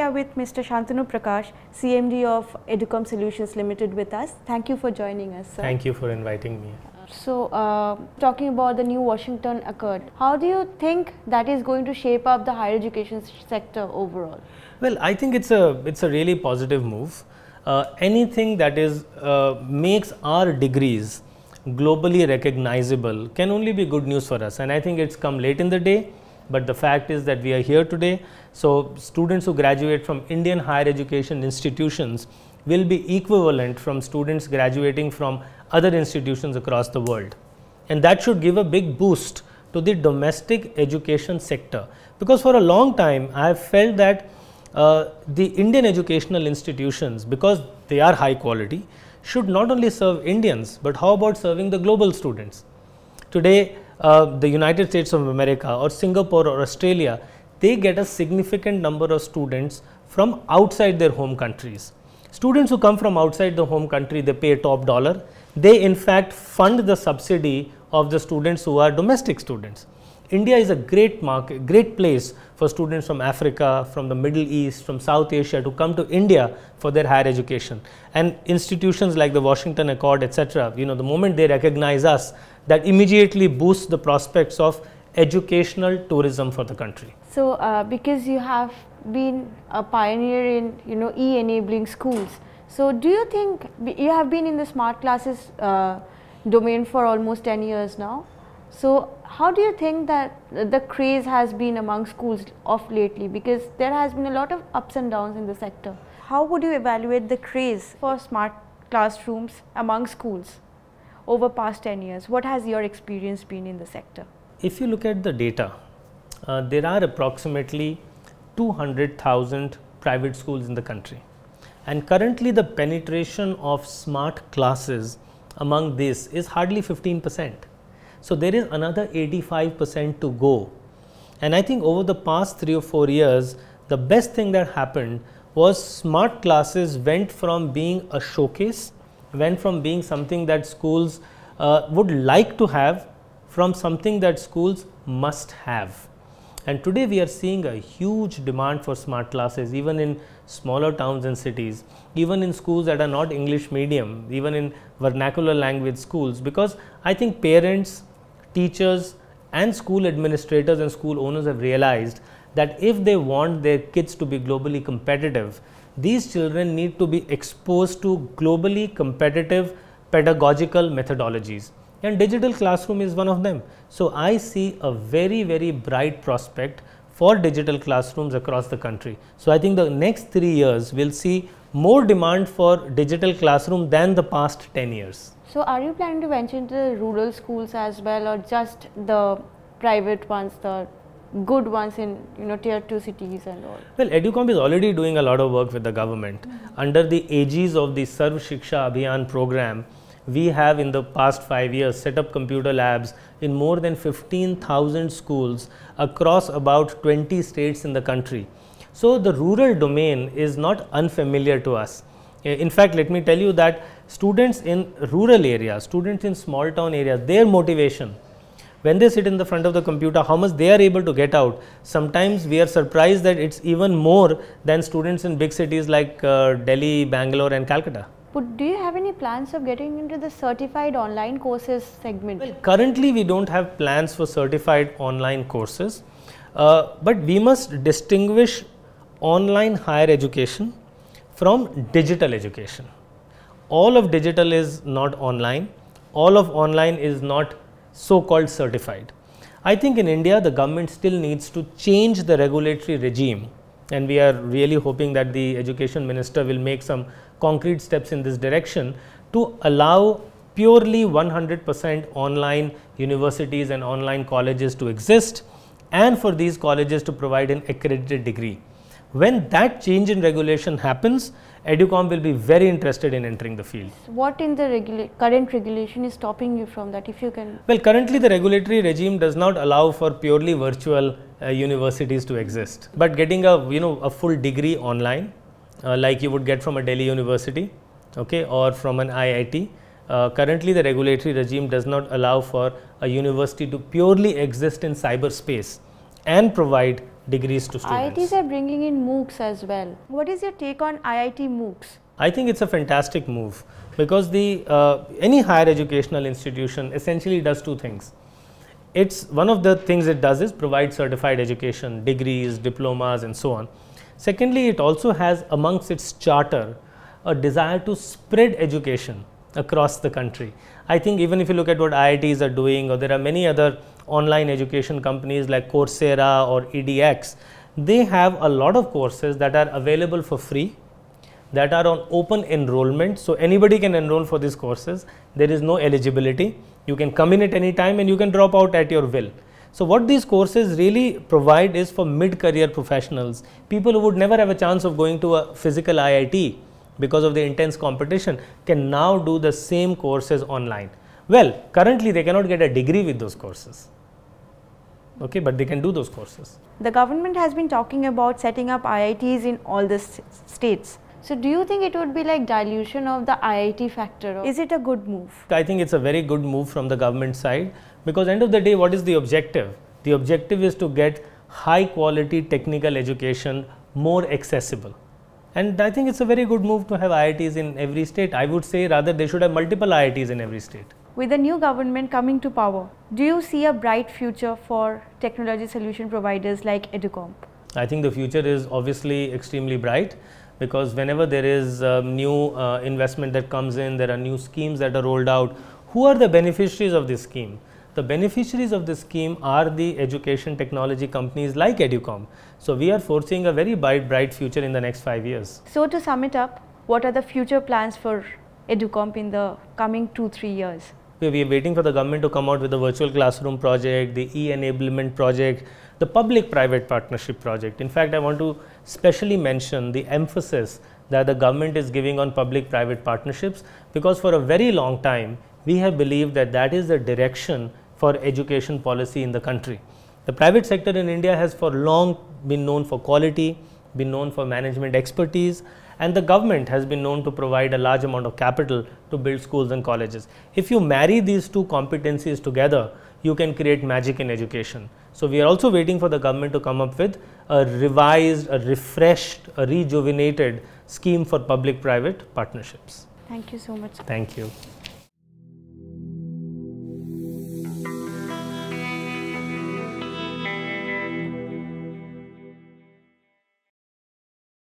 are with Mr. Shantanu Prakash, CMD of Educomp Solutions Limited with us. Thank you for joining us, sir. Thank you for inviting me. So, talking about the new Washington Accord, how do you think that is going to shape up the higher education sector overall? Well, I think it's a really positive move. Anything that is makes our degrees globally recognizable can only be good news for us, and I think it's come late in the day, but the fact is that we are here today. So students who graduate from Indian higher education institutions will be equivalent from students graduating from other institutions across the world, and that should give a big boost to the domestic education sector, because for a long time I have felt that the Indian educational institutions, because they are high quality, should not only serve Indians, but how about serving the global students? Today, the United States of America or Singapore or Australia, they get a significant number of students from outside their home countries. Students who come from outside the home country, they pay top dollar. They in fact fund the subsidy of the students who are domestic students. India is a great market, great place for students from Africa, from the Middle East, from South Asia to come to India for their higher education. And institutions like the Washington Accord, etc., the moment they recognize us, that immediately boosts the prospects of educational tourism for the country. So, because you have been a pioneer in e-enabling schools, so do you think you have been in the smart classes domain for almost 10 years now? So, how do you think that the craze has been among schools of lately, because there has been a lot of ups and downs in the sector? How would you evaluate the craze for smart classrooms among schools over past 10 years? What has your experience been in the sector? If you look at the data, there are approximately 200,000 private schools in the country, and currently the penetration of smart classes among this is hardly 15%. So there is another 85% to go, and I think over the past 3 or 4 years, the best thing that happened was smart classes went from being a showcase, went from being something that schools would like to have, from something that schools must have. And today we are seeing a huge demand for smart classes, even in smaller towns and cities, even in schools that are not English medium, even in vernacular language schools, because I think parents, teachers and school administrators and school owners have realized that if they want their kids to be globally competitive, these children need to be exposed to globally competitive pedagogical methodologies, and digital classroom is one of them. So I see a very, very bright prospect for digital classrooms across the country. So I think the next 3 years will see more demand for digital classroom than the past 10 years. So are you planning to venture into the rural schools as well, or just the private ones, the good ones in tier 2 cities and all? Well, Educomp is already doing a lot of work with the government. Under the aegis of the Sarv Shiksha Abhiyan program, we have in the past 5 years set up computer labs in more than 15,000 schools across about 20 states in the country. So the rural domain is not unfamiliar to us. In fact, let me tell you that students in rural areas, students in small town areas, their motivation, when they sit in the front of the computer, how much they are able to get out, sometimes we are surprised that it's even more than students in big cities like Delhi, Bangalore and Calcutta. But do you have any plans of getting into the certified online courses segment? Well, currently we don't have plans for certified online courses, but we must distinguish online higher education from digital education. All of digital is not online, all of online is not so-called certified. I think in India the government still needs to change the regulatory regime, and we are really hoping that the education minister will make some concrete steps in this direction to allow purely 100% online universities and online colleges to exist, and for these colleges to provide an accredited degree. When that change in regulation happens, Educomp will be very interested in entering the field. What in the current regulation is stopping you from that, if you can? Well, currently the regulatory regime does not allow for purely virtual universities to exist, but getting a full degree online, like you would get from a Delhi university, okay, or from an IIT. Currently the regulatory regime does not allow for a university to purely exist in cyberspace and provide degrees to students. IITs are bringing in MOOCs as well. What is your take on IIT MOOCs? I think it's a fantastic move, because the any higher educational institution essentially does two things. It's one of the things it does is provide certified education, degrees, diplomas and so on. Secondly, it also has amongst its charter a desire to spread education across the country. I think even if you look at what IITs are doing, or there are many other online education companies like Coursera or edX, they have a lot of courses that are available for free, that are on open enrollment. So anybody can enroll for these courses. There is no eligibility. You can come in at any time and you can drop out at your will. So what these courses really provide is for mid-career professionals, people who would never have a chance of going to a physical IIT because of the intense competition, can now do the same courses online. Well, currently they cannot get a degree with those courses, okay, but they can do those courses. The government has been talking about setting up IITs in all the states. So do you think it would be like dilution of the IIT factor, or is it a good move? I think it's a very good move from the government side, because end of the day, what is the objective? The objective is to get high quality technical education more accessible. And I think it's a very good move to have IITs in every state. I would say rather they should have multiple IITs in every state. With the new government coming to power, do you see a bright future for technology solution providers like Educomp? I think the future is obviously extremely bright, because whenever there is new investment that comes in, there are new schemes that are rolled out. Who are the beneficiaries of this scheme? The beneficiaries of this scheme are the education technology companies like Educomp. So we are foreseeing a very bright future in the next 5 years. So to sum it up, what are the future plans for Educomp in the coming 2-3 years? We are waiting for the government to come out with the virtual classroom project, the e-enablement project, the public-private partnership project. In fact, I want to specially mention the emphasis that the government is giving on public-private partnerships, because for a very long time, we have believed that that is the direction for education policy in the country. The private sector in India has for long been known for quality, been known for management expertise, and the government has been known to provide a large amount of capital to build schools and colleges. If you marry these two competencies together, you can create magic in education. So we are also waiting for the government to come up with a revised, a refreshed, a rejuvenated scheme for public-private partnerships. Thank you so much. Thank you.